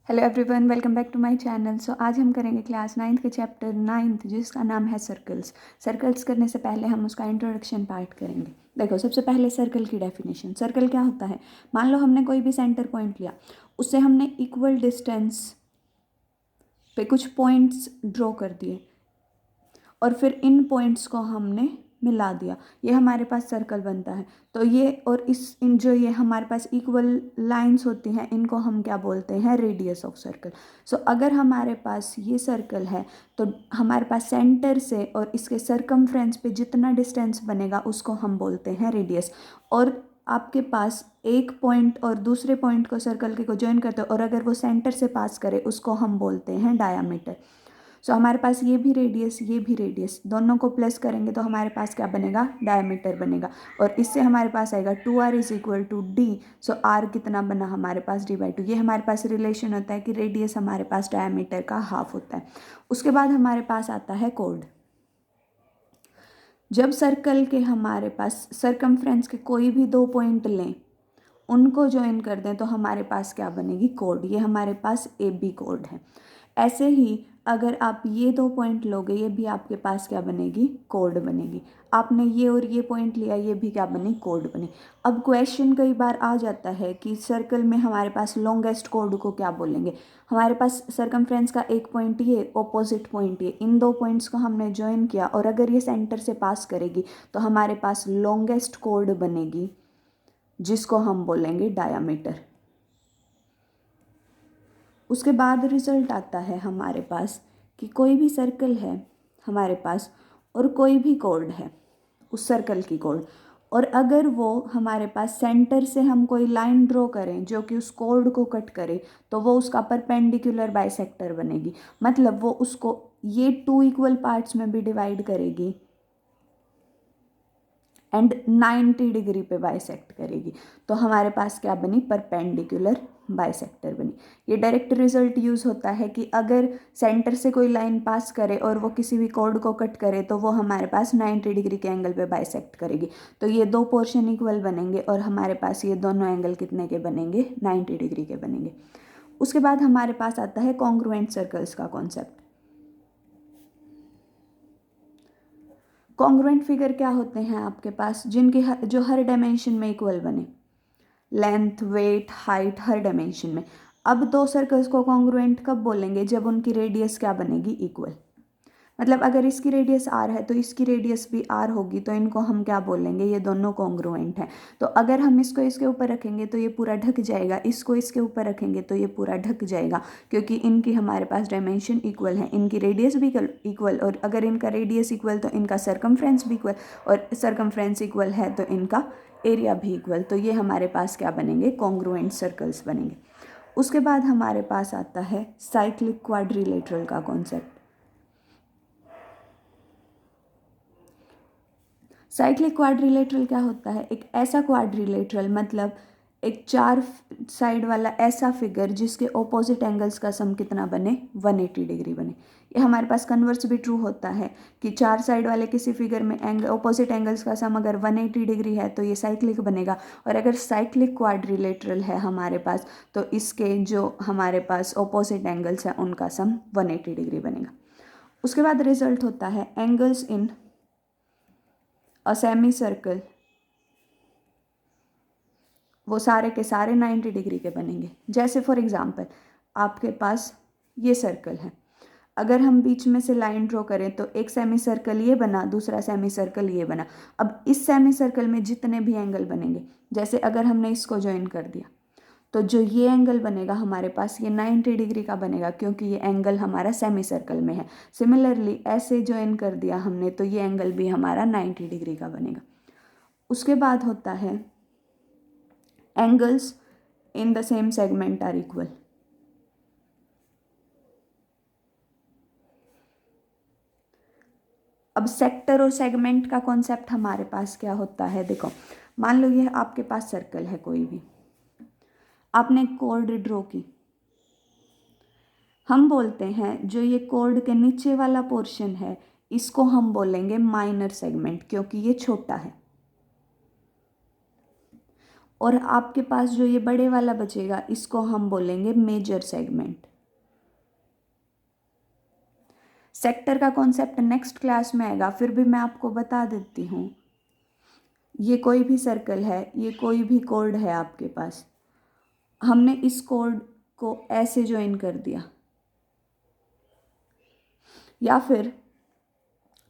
Hello everyone, welcome back to my channel. आज हम करेंगे क्लास 9th के चैप्टर 9th जिसका नाम है सर्कल्स। सर्कल्स करने से पहले हम उसका इंट्रोडक्शन पार्ट करेंगे। देखो, सबसे पहले सर्कल की डेफिनेशन। सर्कल क्या होता है? मान लो हमने कोई भी सेंटर पॉइंट लिया, उससे हमने इक्वल डिस्टेंस पे कुछ पॉइंट्स ड्रॉ कर दिए और फिर इन पॉइंट्स को हमने मिला दिया, ये हमारे पास सर्कल बनता है। तो ये और इस इन जो ये हमारे पास इक्वल लाइंस होती हैं, इनको हम क्या बोलते हैं? Radius of circle. सो अगर हमारे पास ये सर्कल है तो हमारे पास सेंटर से और इसके सरकमफ्रेंस पे जितना डिस्टेंस बनेगा उसको हम बोलते हैं रेडियस। और आपके पास एक पॉइंट और दूसरे पॉइंट को सर्कल के को ज्वाइन करते हो और अगर वो सेंटर से पास करे उसको हम बोलते हैं डायामीटर। सो हमारे पास ये भी रेडियस दोनों को प्लस करेंगे तो हमारे पास क्या बनेगा? डायमीटर बनेगा। और इससे हमारे पास आएगा 2r is equal to d. So r कितना बना हमारे पास? d/2। ये हमारे पास रिलेशन होता है कि रेडियस हमारे पास डायमीटर का हाफ होता है। उसके बाद हमारे पास आता है कोड। जब सर्कल के हमारे पास सरकमफ्रेंस के कोई भी दो पॉइंट लें, उनको ज्वाइन कर दें तो हमारे पास क्या बनेगी? कोड। ये हमारे पास ए बी कोड है। ऐसे ही अगर आप ये दो पॉइंट लोगे, ये भी आपके पास क्या बनेगी? कोड बनेगी। आपने ये और ये पॉइंट लिया, ये भी क्या बनी? कोड बनी। अब क्वेश्चन कई बार आ जाता है कि सर्कल में हमारे पास लॉन्गेस्ट कोड को क्या बोलेंगे? हमारे पास सरकमफ्रेंस का एक पॉइंट ये, ऑपोजिट पॉइंट ये, इन दो पॉइंट्स को हमने ज्वाइन किया और अगर ये सेंटर से पास करेगी तो हमारे पास लॉन्गेस्ट कोड बनेगी जिसको हम बोलेंगे डायामीटर। उसके बाद रिजल्ट आता है हमारे पास कि कोई भी सर्कल है हमारे पास और कोई भी कोड है उस सर्कल की कोड, और अगर वो हमारे पास सेंटर से हम कोई लाइन ड्रॉ करें जो कि उस कोड को कट करे तो वो उसका परपेंडिकुलर बाइसेक्टर बनेगी। मतलब वो उसको ये टू इक्वल पार्ट्स में भी डिवाइड करेगी एंड 90 डिग्री पे बाइसेक्ट करेगी। तो हमारे पास क्या बनी? परपेंडिकुलर बाइसेक्टर बनी। ये डायरेक्ट रिजल्ट यूज़ होता है कि अगर सेंटर से कोई लाइन पास करे और वो किसी भी कोड को कट करे तो वो हमारे पास 90 डिग्री के एंगल पे बाइसेक्ट करेगी। तो ये दो पोर्शन इक्वल बनेंगे और हमारे पास ये दोनों एंगल कितने के बनेंगे? 90 डिग्री के बनेंगे। उसके बाद हमारे पास आता है कॉन्ग्रुएंट सर्कल्स का कॉन्सेप्ट। कॉन्ग्रुएंट फिगर क्या होते हैं आपके पास? जिनके जो हर डायमेंशन में इक्वल बने, लेंथ, वेट, हाइट, हर डायमेंशन में। अब दो सर्कल्स को कॉन्ग्रुएंट कब बोलेंगे? जब उनकी रेडियस क्या बनेगी? इक्वल। मतलब अगर इसकी रेडियस r है तो इसकी रेडियस भी r होगी, तो इनको हम क्या बोलेंगे? ये दोनों कॉन्ग्रुएंट हैं। तो अगर हम इसको इसके ऊपर रखेंगे तो ये पूरा ढक जाएगा, इसको इसके ऊपर रखेंगे तो ये पूरा ढक जाएगा, क्योंकि इनकी हमारे पास डायमेंशन इक्वल है, इनकी रेडियस भी इक्वल, और अगर इनका रेडियस इक्वल तो इनका सरकमफ्रेंस भी इक्वल, और सरकमफ्रेंस इक्वल है तो इनका एरिया भी इक्वल। तो ये हमारे पास क्या बनेंगे? कॉन्ग्रुएंट सर्कल्स बनेंगे। उसके बाद हमारे पास आता है साइक्लिक क्वाड्रिलेटरल का कॉन्सेप्ट। साइक्लिक क्वाड्रिलेटरल क्या होता है? एक ऐसा क्वाड्रिलेटरल, मतलब एक चार साइड वाला ऐसा फिगर जिसके ऑपोजिट एंगल्स का सम कितना बने? 180 डिग्री बने। ये हमारे पास कन्वर्स भी ट्रू होता है कि चार साइड वाले किसी फिगर में एंगल, ऑपोजिट एंगल्स का सम अगर 180 डिग्री है तो ये साइक्लिक बनेगा। और अगर साइक्लिक क्वाड्रिलेटरल है हमारे पास तो इसके जो हमारे पास ऑपोजिट एंगल्स हैं उनका सम 180 डिग्री बनेगा। उसके बाद रिजल्ट होता है angles in a semi circle, वो सारे के सारे 90 डिग्री के बनेंगे। जैसे फॉर एग्जांपल आपके पास ये सर्कल है, अगर हम बीच में से लाइन ड्रॉ करें तो एक सेमी सर्कल ये बना, दूसरा सेमी सर्कल ये बना। अब इस सेमी सर्कल में जितने भी एंगल बनेंगे, जैसे अगर हमने इसको ज्वाइन कर दिया तो जो ये एंगल बनेगा हमारे पास ये 90 डिग्री का बनेगा, क्योंकि ये एंगल हमारा सेमी सर्कल में है। सिमिलरली ऐसे ज्वाइन कर दिया हमने तो ये एंगल भी हमारा 90 डिग्री का बनेगा। उसके बाद होता है angles in the same segment are equal. अब सेक्टर और सेगमेंट का कॉन्सेप्ट हमारे पास क्या होता है? देखो, मान लो ये आपके पास सर्कल है कोई भी, आपने कोड ड्रॉ की। हम बोलते हैं जो ये कोड के नीचे वाला पोर्शन है इसको हम बोलेंगे माइनर सेगमेंट, क्योंकि ये छोटा है। और आपके पास जो ये बड़े वाला बचेगा इसको हम बोलेंगे मेजर सेगमेंट। सेक्टर का कॉन्सेप्ट नेक्स्ट क्लास में आएगा, फिर भी मैं आपको बता देती हूँ। ये कोई भी सर्कल है, ये कोई भी कोड है आपके पास, हमने इस कोड को ऐसे ज्वाइन कर दिया, या फिर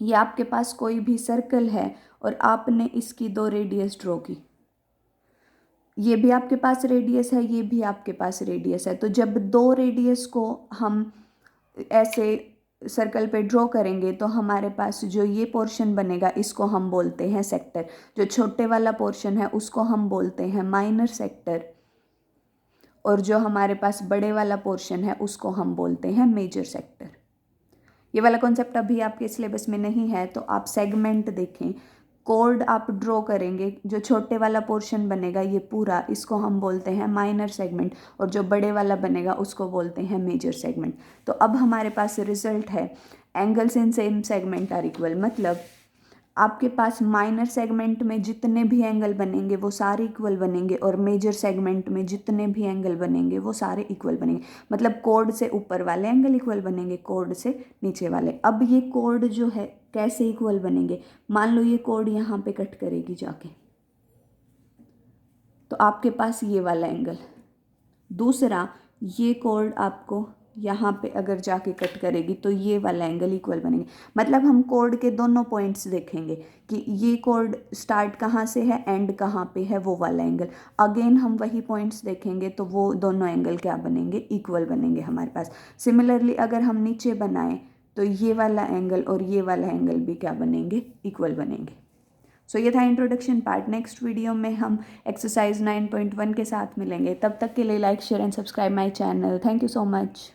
ये आपके पास कोई भी सर्कल है और आपने इसकी 2 रेडियस ड्रॉ की, ये भी आपके पास रेडियस है, ये भी आपके पास रेडियस है। तो जब 2 रेडियस को हम ऐसे सर्कल पे ड्रॉ करेंगे तो हमारे पास जो ये पोर्शन बनेगा इसको हम बोलते हैं सेक्टर। जो छोटे वाला पोर्शन है उसको हम बोलते हैं माइनर सेक्टर, और जो हमारे पास बड़े वाला पोर्शन है उसको हम बोलते हैं मेजर सेक्टर। ये वाला कॉन्सेप्ट अभी आपके सिलेबस में नहीं है, तो आप सेगमेंट देखें, कोड आप ड्रॉ करेंगे, जो छोटे वाला पोर्शन बनेगा ये पूरा, इसको हम बोलते हैं माइनर सेगमेंट, और जो बड़े वाला बनेगा उसको बोलते हैं मेजर सेगमेंट। तो अब हमारे पास रिजल्ट है angles in same segment are equal, मतलब आपके पास माइनर सेगमेंट में जितने भी एंगल बनेंगे वो सारे इक्वल बनेंगे, और मेजर सेगमेंट में जितने भी एंगल बनेंगे वो सारे इक्वल बनेंगे। मतलब कोड से ऊपर वाले एंगल इक्वल बनेंगे, कोड से नीचे वाले। अब ये कोड जो है कैसे इक्वल बनेंगे, मान लो ये कोड यहाँ पे कट करेगी जाके, तो आपके पास ये वाला एंगल, दूसरा ये कोड आपको यहाँ पे अगर जाके कट करेगी तो ये वाला एंगल इक्वल बनेंगे। मतलब हम कोड के दोनों पॉइंट्स देखेंगे कि ये कोड स्टार्ट कहाँ से है, एंड कहाँ पे है, वो वाला एंगल। अगेन हम वही पॉइंट्स देखेंगे तो वो दोनों एंगल क्या बनेंगे, इक्वल बनेंगे हमारे पास। सिमिलरली अगर हम नीचे बनाएं तो ये वाला एंगल और ये वाला एंगल भी क्या बनेंगे, इक्वल बनेंगे। सो ये था इंट्रोडक्शन पार्ट। नेक्स्ट वीडियो में हम एक्सरसाइज 9.1 के साथ मिलेंगे। तब तक के लिए like share and subscribe my channel. Thank you so much.